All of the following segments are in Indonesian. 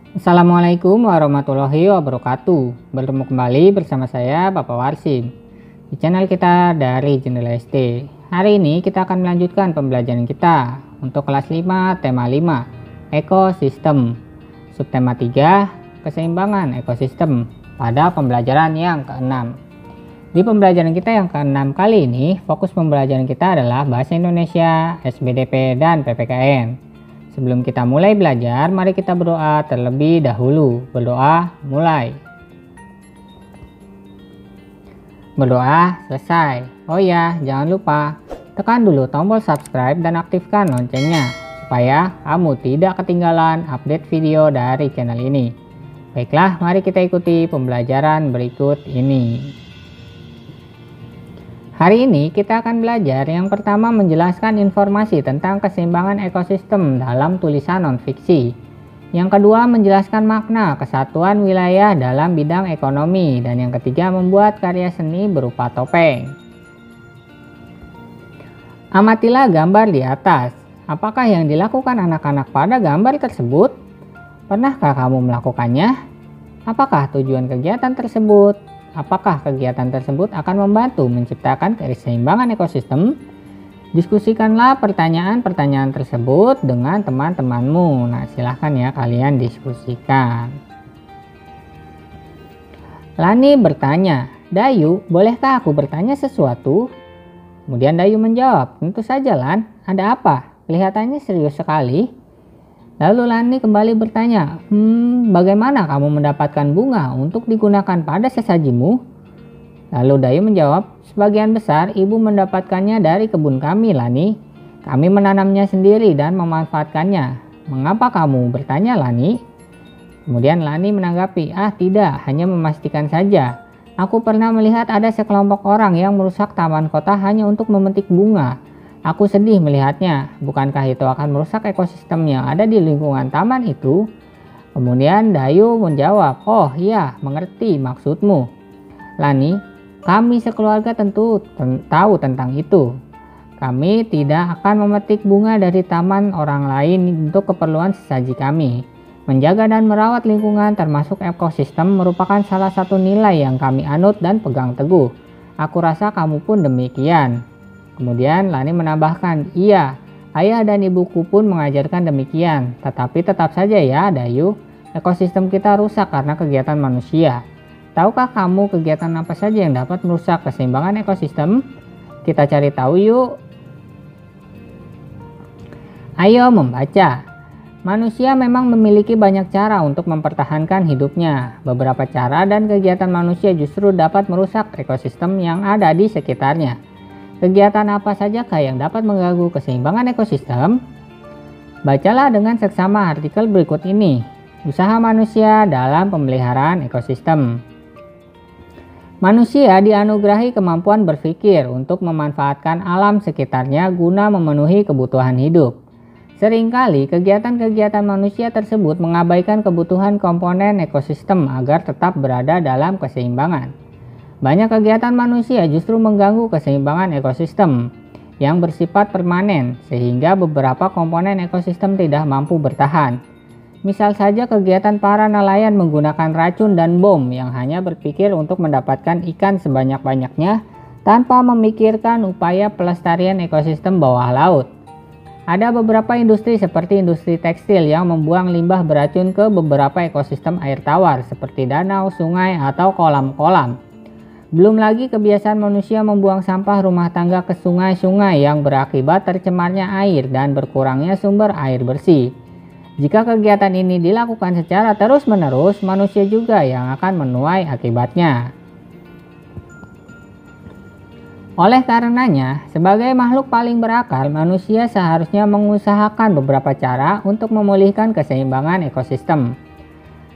Assalamualaikum warahmatullahi wabarakatuh. Bertemu kembali bersama saya Bapak Warsim di channel kita dari Jendela SD. Hari ini kita akan melanjutkan pembelajaran kita untuk kelas 5 tema 5 ekosistem, subtema 3 keseimbangan ekosistem pada pembelajaran yang ke-6. Di pembelajaran kita yang ke-6 kali ini, fokus pembelajaran kita adalah bahasa Indonesia, SBDP dan PPKN. Sebelum kita mulai belajar, mari kita berdoa terlebih dahulu. Berdoa mulai. Berdoa selesai. Oh ya, jangan lupa tekan dulu tombol subscribe dan aktifkan loncengnya supaya kamu tidak ketinggalan update video dari channel ini. Baiklah, mari kita ikuti pembelajaran berikut ini. Hari ini kita akan belajar yang pertama menjelaskan informasi tentang keseimbangan ekosistem dalam tulisan non-fiksi. Yang kedua menjelaskan makna kesatuan wilayah dalam bidang ekonomi. Dan yang ketiga membuat karya seni berupa topeng. Amatilah gambar di atas. Apakah yang dilakukan anak-anak pada gambar tersebut? Pernahkah kamu melakukannya? Apakah tujuan kegiatan tersebut? Apakah kegiatan tersebut akan membantu menciptakan keseimbangan ekosistem? Diskusikanlah pertanyaan-pertanyaan tersebut dengan teman-temanmu. Nah, silahkan ya kalian diskusikan. Lani bertanya, "Dayu, bolehkah aku bertanya sesuatu?" Kemudian Dayu menjawab, "Tentu saja, Lan. Ada apa? Kelihatannya serius sekali." Lalu Lani kembali bertanya, "Bagaimana kamu mendapatkan bunga untuk digunakan pada sesajimu?" Lalu Dayu menjawab, "Sebagian besar ibu mendapatkannya dari kebun kami, Lani. Kami menanamnya sendiri dan memanfaatkannya. Mengapa kamu bertanya, Lani?" Kemudian Lani menanggapi, "Tidak, hanya memastikan saja. Aku pernah melihat ada sekelompok orang yang merusak taman kota hanya untuk memetik bunga. Aku sedih melihatnya. Bukankah itu akan merusak ekosistem yang ada di lingkungan taman itu?" Kemudian Dayu menjawab, "Oh iya, mengerti maksudmu, Lani. Kami sekeluarga tentu tahu tentang itu. Kami tidak akan memetik bunga dari taman orang lain untuk keperluan sesaji kami. Menjaga dan merawat lingkungan termasuk ekosistem merupakan salah satu nilai yang kami anut dan pegang teguh. Aku rasa kamu pun demikian." Kemudian Lani menambahkan, "Iya, ayah dan ibuku pun mengajarkan demikian. Tetapi tetap saja ya, Dayu, ekosistem kita rusak karena kegiatan manusia. Tahukah kamu kegiatan apa saja yang dapat merusak keseimbangan ekosistem? Kita cari tahu yuk. Ayo membaca. Manusia memang memiliki banyak cara untuk mempertahankan hidupnya. Beberapa cara dan kegiatan manusia justru dapat merusak ekosistem yang ada di sekitarnya. Kegiatan apa sajakah yang dapat mengganggu keseimbangan ekosistem? Bacalah dengan seksama artikel berikut ini. Usaha manusia dalam pemeliharaan ekosistem. Manusia dianugerahi kemampuan berpikir untuk memanfaatkan alam sekitarnya guna memenuhi kebutuhan hidup. Seringkali kegiatan-kegiatan manusia tersebut mengabaikan kebutuhan komponen ekosistem agar tetap berada dalam keseimbangan. Banyak kegiatan manusia justru mengganggu keseimbangan ekosistem yang bersifat permanen sehingga beberapa komponen ekosistem tidak mampu bertahan. Misal saja kegiatan para nelayan menggunakan racun dan bom yang hanya berpikir untuk mendapatkan ikan sebanyak-banyaknya tanpa memikirkan upaya pelestarian ekosistem bawah laut. Ada beberapa industri seperti industri tekstil yang membuang limbah beracun ke beberapa ekosistem air tawar seperti danau, sungai, atau kolam-kolam. Belum lagi kebiasaan manusia membuang sampah rumah tangga ke sungai-sungai yang berakibat tercemarnya air dan berkurangnya sumber air bersih. Jika kegiatan ini dilakukan secara terus-menerus, manusia juga yang akan menuai akibatnya. Oleh karenanya, sebagai makhluk paling berakal, manusia seharusnya mengusahakan beberapa cara untuk memulihkan keseimbangan ekosistem.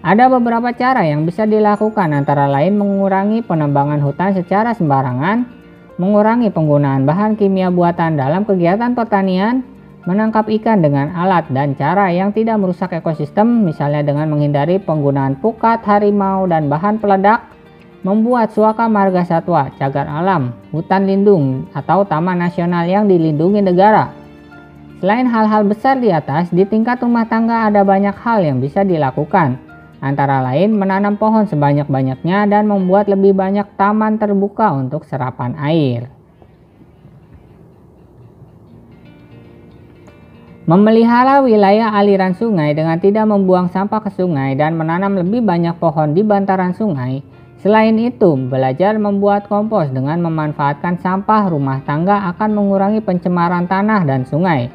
Ada beberapa cara yang bisa dilakukan, antara lain mengurangi penebangan hutan secara sembarangan, mengurangi penggunaan bahan kimia buatan dalam kegiatan pertanian, menangkap ikan dengan alat dan cara yang tidak merusak ekosistem, misalnya dengan menghindari penggunaan pukat, harimau, dan bahan peledak, membuat suaka marga satwa, cagar alam, hutan lindung, atau taman nasional yang dilindungi negara. Selain hal-hal besar di atas, di tingkat rumah tangga ada banyak hal yang bisa dilakukan. Antara lain menanam pohon sebanyak-banyaknya dan membuat lebih banyak taman terbuka untuk serapan air. Memelihara wilayah aliran sungai dengan tidak membuang sampah ke sungai dan menanam lebih banyak pohon di bantaran sungai. Selain itu, belajar membuat kompos dengan memanfaatkan sampah rumah tangga akan mengurangi pencemaran tanah dan sungai.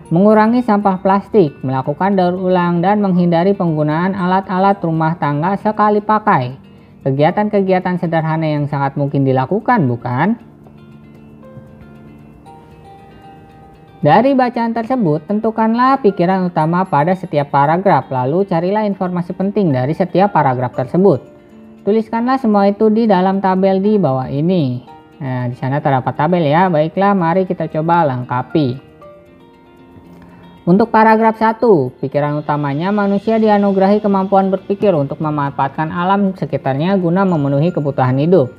Mengurangi sampah plastik, melakukan daur ulang, dan menghindari penggunaan alat-alat rumah tangga sekali pakai. Kegiatan-kegiatan sederhana yang sangat mungkin dilakukan, bukan? Dari bacaan tersebut, tentukanlah pikiran utama pada setiap paragraf, lalu carilah informasi penting dari setiap paragraf tersebut. Tuliskanlah semua itu di dalam tabel di bawah ini. Nah, di sana terdapat tabel ya. Baiklah, mari kita coba lengkapi. Untuk paragraf 1, pikiran utamanya manusia dianugerahi kemampuan berpikir untuk memanfaatkan alam sekitarnya guna memenuhi kebutuhan hidup.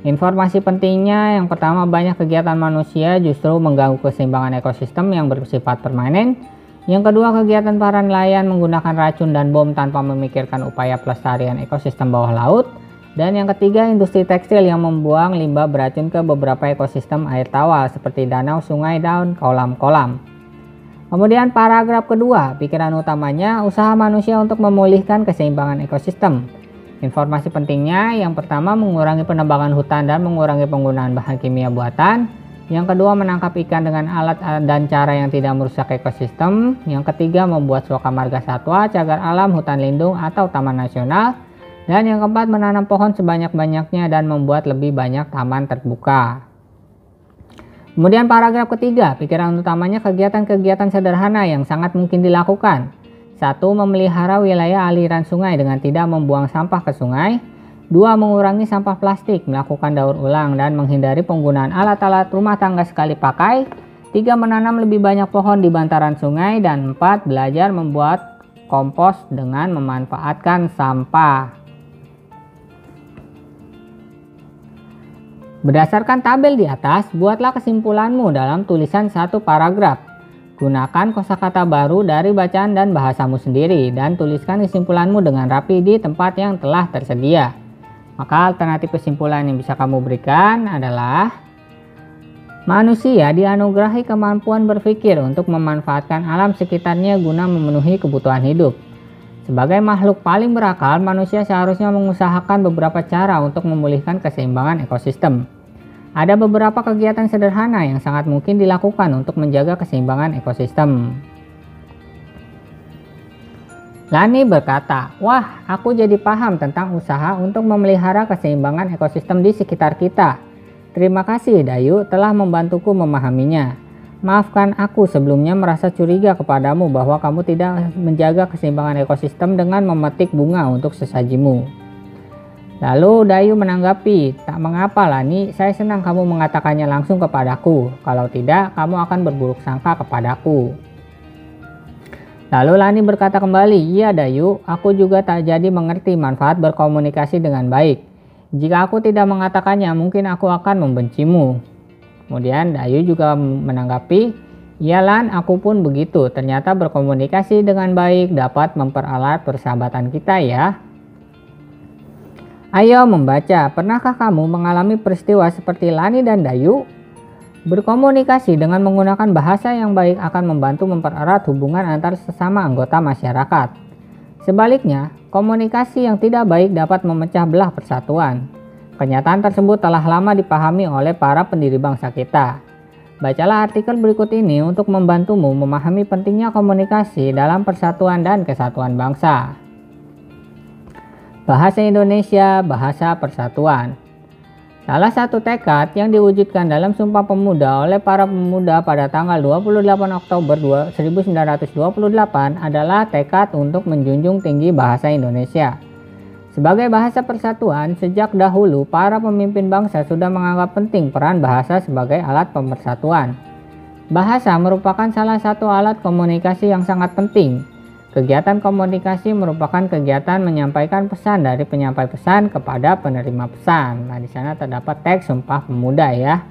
Informasi pentingnya yang pertama, banyak kegiatan manusia justru mengganggu keseimbangan ekosistem yang bersifat permanen. Yang kedua, kegiatan para nelayan menggunakan racun dan bom tanpa memikirkan upaya pelestarian ekosistem bawah laut. Dan yang ketiga, industri tekstil yang membuang limbah beracun ke beberapa ekosistem air tawar seperti danau, sungai, dan kolam-kolam. Kemudian paragraf kedua, pikiran utamanya usaha manusia untuk memulihkan keseimbangan ekosistem. Informasi pentingnya yang pertama, mengurangi penebangan hutan dan mengurangi penggunaan bahan kimia buatan. Yang kedua, menangkap ikan dengan alat dan cara yang tidak merusak ekosistem. Yang ketiga, membuat suaka marga satwa, cagar alam, hutan lindung atau taman nasional. Dan yang keempat, menanam pohon sebanyak-banyaknya dan membuat lebih banyak taman terbuka. Kemudian paragraf ketiga, pikiran utamanya kegiatan-kegiatan sederhana yang sangat mungkin dilakukan. 1. Memelihara wilayah aliran sungai dengan tidak membuang sampah ke sungai. 2. Mengurangi sampah plastik, melakukan daur ulang dan menghindari penggunaan alat-alat rumah tangga sekali pakai. 3. Menanam lebih banyak pohon di bantaran sungai. Dan 4. Belajar membuat kompos dengan memanfaatkan sampah. Berdasarkan tabel di atas, buatlah kesimpulanmu dalam tulisan satu paragraf. Gunakan kosakata baru dari bacaan dan bahasamu sendiri dan tuliskan kesimpulanmu dengan rapi di tempat yang telah tersedia. Maka alternatif kesimpulan yang bisa kamu berikan adalah manusia dianugerahi kemampuan berpikir untuk memanfaatkan alam sekitarnya guna memenuhi kebutuhan hidup. Sebagai makhluk paling berakal, manusia seharusnya mengusahakan beberapa cara untuk memulihkan keseimbangan ekosistem. Ada beberapa kegiatan sederhana yang sangat mungkin dilakukan untuk menjaga keseimbangan ekosistem. Lani berkata, "Wah, aku jadi paham tentang usaha untuk memelihara keseimbangan ekosistem di sekitar kita. Terima kasih, Dayu, telah membantuku memahaminya. Maafkan aku sebelumnya merasa curiga kepadamu bahwa kamu tidak menjaga keseimbangan ekosistem dengan memetik bunga untuk sesajimu." Lalu Dayu menanggapi, "Tak mengapa Lani, saya senang kamu mengatakannya langsung kepadaku. Kalau tidak, kamu akan berburuk sangka kepadaku." Lalu Lani berkata kembali, "Iya Dayu, aku juga tak jadi mengerti manfaat berkomunikasi dengan baik. Jika aku tidak mengatakannya, mungkin aku akan membencimu." Kemudian Dayu juga menanggapi, "Iya Lan, aku pun begitu. Ternyata berkomunikasi dengan baik dapat mempererat persahabatan kita ya." Ayo membaca, pernahkah kamu mengalami peristiwa seperti Lani dan Dayu? Berkomunikasi dengan menggunakan bahasa yang baik akan membantu mempererat hubungan antar sesama anggota masyarakat. Sebaliknya, komunikasi yang tidak baik dapat memecah belah persatuan. Kenyataan tersebut telah lama dipahami oleh para pendiri bangsa kita. Bacalah artikel berikut ini untuk membantumu memahami pentingnya komunikasi dalam persatuan dan kesatuan bangsa. Bahasa Indonesia, bahasa persatuan. Salah satu tekad yang diwujudkan dalam Sumpah Pemuda oleh para pemuda pada tanggal 28 Oktober 1928 adalah tekad untuk menjunjung tinggi bahasa Indonesia. Sebagai bahasa persatuan, sejak dahulu para pemimpin bangsa sudah menganggap penting peran bahasa sebagai alat pemersatuan. Bahasa merupakan salah satu alat komunikasi yang sangat penting. Kegiatan komunikasi merupakan kegiatan menyampaikan pesan dari penyampai pesan kepada penerima pesan. Nah, di sana terdapat teks Sumpah Pemuda ya.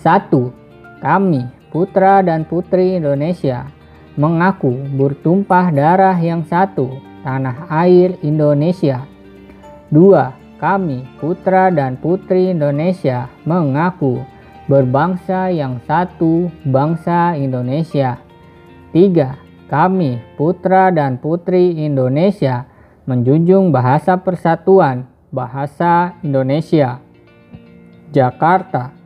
1. Kami. putra dan putri Indonesia, mengaku bertumpah darah yang satu, tanah air Indonesia. 2. Kami, putra dan putri Indonesia, mengaku berbangsa yang satu, bangsa Indonesia. 3. Kami, putra dan putri Indonesia, menjunjung bahasa persatuan, bahasa Indonesia. Jakarta,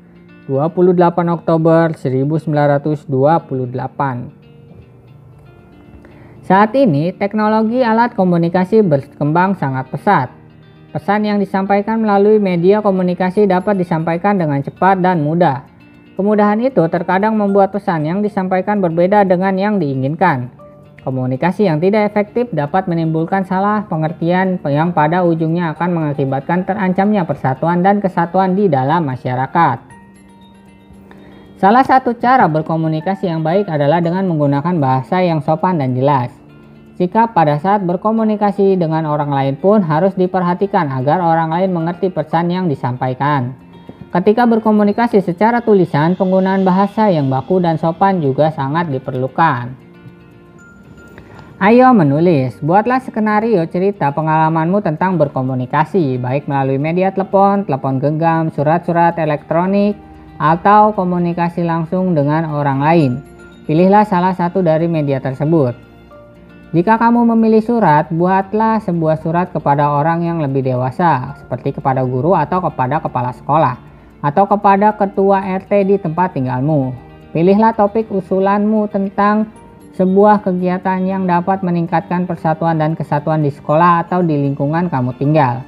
28 Oktober 1928. Saat ini, teknologi alat komunikasi berkembang sangat pesat. Pesan yang disampaikan melalui media komunikasi dapat disampaikan dengan cepat dan mudah. Kemudahan itu terkadang membuat pesan yang disampaikan berbeda dengan yang diinginkan. Komunikasi yang tidak efektif dapat menimbulkan salah pengertian yang pada ujungnya akan mengakibatkan terancamnya persatuan dan kesatuan di dalam masyarakat. Salah satu cara berkomunikasi yang baik adalah dengan menggunakan bahasa yang sopan dan jelas. Sikap pada saat berkomunikasi dengan orang lain pun harus diperhatikan agar orang lain mengerti pesan yang disampaikan. Ketika berkomunikasi secara tulisan, penggunaan bahasa yang baku dan sopan juga sangat diperlukan. Ayo menulis, buatlah skenario cerita pengalamanmu tentang berkomunikasi, baik melalui media telepon, telepon genggam, surat-surat elektronik, atau komunikasi langsung dengan orang lain. Pilihlah salah satu dari media tersebut. Jika kamu memilih surat, buatlah sebuah surat kepada orang yang lebih dewasa, seperti kepada guru atau kepada kepala sekolah, atau kepada ketua RT di tempat tinggalmu. Pilihlah topik usulanmu tentang sebuah kegiatan yang dapat meningkatkan persatuan dan kesatuan di sekolah atau di lingkungan kamu tinggal.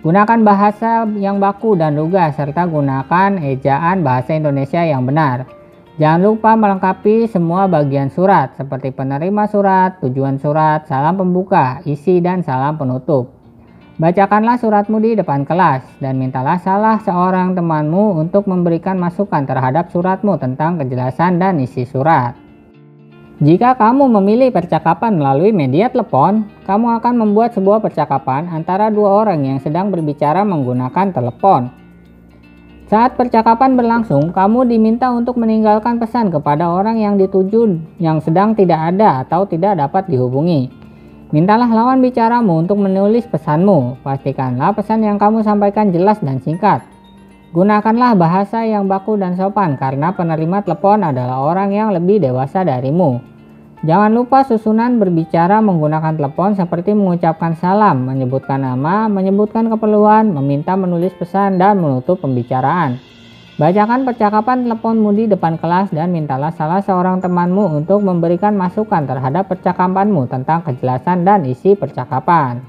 Gunakan bahasa yang baku dan lugas, serta gunakan ejaan bahasa Indonesia yang benar. Jangan lupa melengkapi semua bagian surat, seperti penerima surat, tujuan surat, salam pembuka, isi, dan salam penutup. Bacakanlah suratmu di depan kelas, dan mintalah salah seorang temanmu untuk memberikan masukan terhadap suratmu tentang kejelasan dan isi surat. Jika kamu memilih percakapan melalui media telepon, kamu akan membuat sebuah percakapan antara dua orang yang sedang berbicara menggunakan telepon. Saat percakapan berlangsung, kamu diminta untuk meninggalkan pesan kepada orang yang dituju yang sedang tidak ada atau tidak dapat dihubungi. Mintalah lawan bicaramu untuk menulis pesanmu. Pastikanlah pesan yang kamu sampaikan jelas dan singkat. Gunakanlah bahasa yang baku dan sopan karena penerima telepon adalah orang yang lebih dewasa darimu. Jangan lupa susunan berbicara menggunakan telepon seperti mengucapkan salam, menyebutkan nama, menyebutkan keperluan, meminta menulis pesan, dan menutup pembicaraan. Bacakan percakapan teleponmu di depan kelas dan mintalah salah seorang temanmu untuk memberikan masukan terhadap percakapanmu tentang kejelasan dan isi percakapan.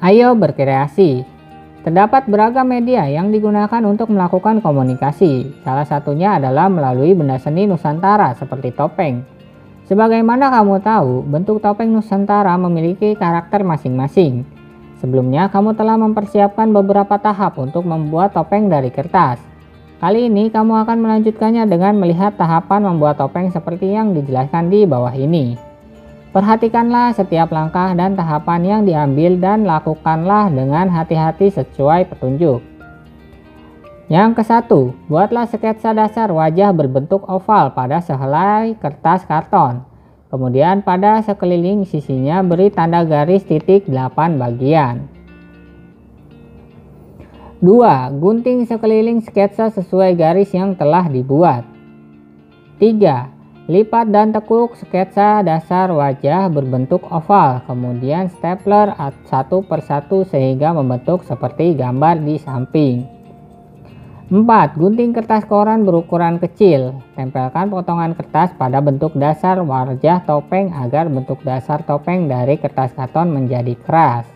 Ayo berkreasi. Terdapat beragam media yang digunakan untuk melakukan komunikasi. Salah satunya adalah melalui benda seni Nusantara seperti topeng. Sebagaimana kamu tahu, bentuk topeng Nusantara memiliki karakter masing-masing. Sebelumnya, kamu telah mempersiapkan beberapa tahap untuk membuat topeng dari kertas. Kali ini, kamu akan melanjutkannya dengan melihat tahapan membuat topeng seperti yang dijelaskan di bawah ini. Perhatikanlah setiap langkah dan tahapan yang diambil dan lakukanlah dengan hati-hati sesuai petunjuk. Yang ke-1, buatlah sketsa dasar wajah berbentuk oval pada sehelai kertas karton. Kemudian pada sekeliling sisinya beri tanda garis titik 8 bagian. 2. Gunting sekeliling sketsa sesuai garis yang telah dibuat. 3. Lipat dan tekuk sketsa dasar wajah berbentuk oval, kemudian stapler satu persatu sehingga membentuk seperti gambar di samping. 4. Gunting kertas koran berukuran kecil. Tempelkan potongan kertas pada bentuk dasar wajah topeng agar bentuk dasar topeng dari kertas karton menjadi keras.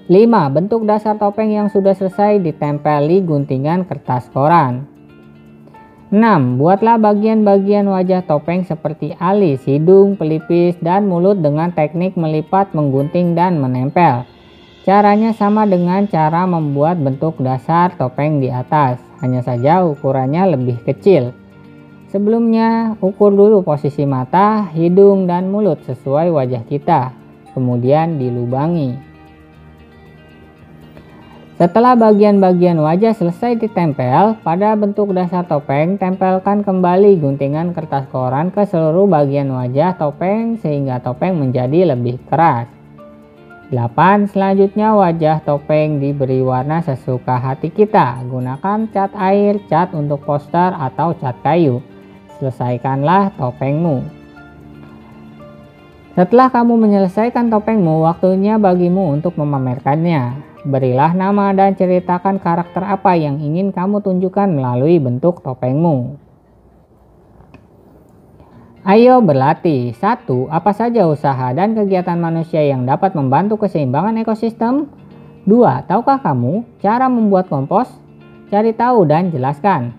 5. Bentuk dasar topeng yang sudah selesai ditempeli guntingan kertas koran. 6. Buatlah bagian-bagian wajah topeng seperti alis, hidung, pelipis, dan mulut dengan teknik melipat, menggunting, dan menempel. Caranya sama dengan cara membuat bentuk dasar topeng di atas, hanya saja ukurannya lebih kecil. Sebelumnya, ukur dulu posisi mata, hidung, dan mulut sesuai wajah kita, kemudian dilubangi. Setelah bagian-bagian wajah selesai ditempel pada bentuk dasar topeng, tempelkan kembali guntingan kertas koran ke seluruh bagian wajah topeng sehingga topeng menjadi lebih keras. 8. Selanjutnya wajah topeng diberi warna sesuka hati kita. Gunakan cat air, cat untuk poster, atau cat kayu. Selesaikanlah topengmu. Setelah kamu menyelesaikan topengmu, waktunya bagimu untuk memamerkannya. Berilah nama dan ceritakan karakter apa yang ingin kamu tunjukkan melalui bentuk topengmu. Ayo berlatih. 1. Apa saja usaha dan kegiatan manusia yang dapat membantu keseimbangan ekosistem? 2. Tahukah kamu cara membuat kompos? Cari tahu dan jelaskan.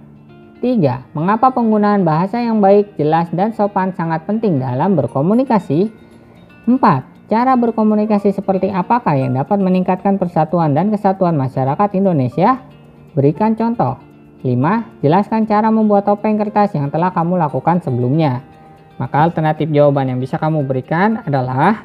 3. Mengapa penggunaan bahasa yang baik, jelas, dan sopan sangat penting dalam berkomunikasi? 4. Cara berkomunikasi seperti apakah yang dapat meningkatkan persatuan dan kesatuan masyarakat Indonesia? Berikan contoh. 5. Jelaskan cara membuat topeng kertas yang telah kamu lakukan sebelumnya. Maka alternatif jawaban yang bisa kamu berikan adalah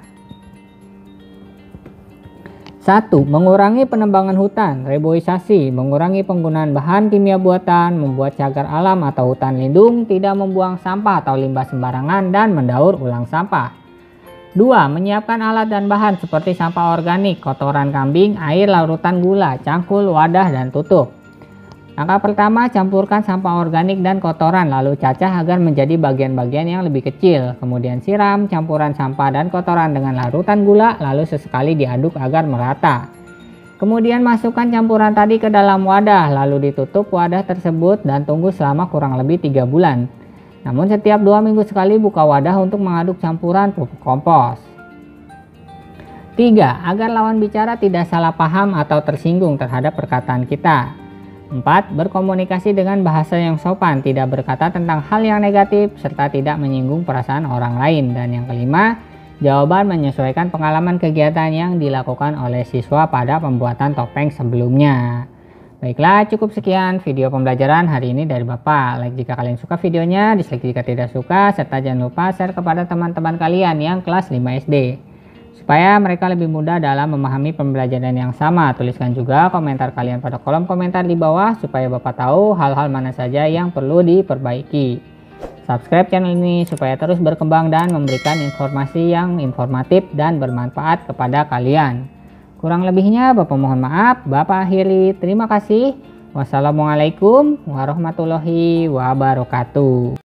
1. Mengurangi penebangan hutan, reboisasi, mengurangi penggunaan bahan kimia buatan, membuat cagar alam atau hutan lindung, tidak membuang sampah atau limbah sembarangan, dan mendaur ulang sampah. 2. Menyiapkan alat dan bahan seperti sampah organik, kotoran kambing, air, larutan gula, cangkul, wadah, dan tutup. Langkah pertama, campurkan sampah organik dan kotoran lalu cacah agar menjadi bagian-bagian yang lebih kecil. Kemudian siram campuran sampah dan kotoran dengan larutan gula lalu sesekali diaduk agar merata. Kemudian masukkan campuran tadi ke dalam wadah lalu ditutup wadah tersebut dan tunggu selama kurang lebih 3 bulan. Namun setiap 2 minggu sekali buka wadah untuk mengaduk campuran pupuk kompos. 3. Agar lawan bicara tidak salah paham atau tersinggung terhadap perkataan kita. 4. Berkomunikasi dengan bahasa yang sopan, tidak berkata tentang hal yang negatif, serta tidak menyinggung perasaan orang lain. Dan yang kelima, jawaban menyesuaikan pengalaman kegiatan yang dilakukan oleh siswa pada pembuatan topeng sebelumnya. Baiklah, cukup sekian video pembelajaran hari ini dari Bapak. Like jika kalian suka videonya, dislike jika tidak suka, serta jangan lupa share kepada teman-teman kalian yang kelas 5 SD. Supaya mereka lebih mudah dalam memahami pembelajaran yang sama, tuliskan juga komentar kalian pada kolom komentar di bawah supaya Bapak tahu hal-hal mana saja yang perlu diperbaiki. Subscribe channel ini supaya terus berkembang dan memberikan informasi yang informatif dan bermanfaat kepada kalian. Kurang lebihnya Bapak mohon maaf. Bapak akhiri. Terima kasih. Wassalamualaikum warahmatullahi wabarakatuh.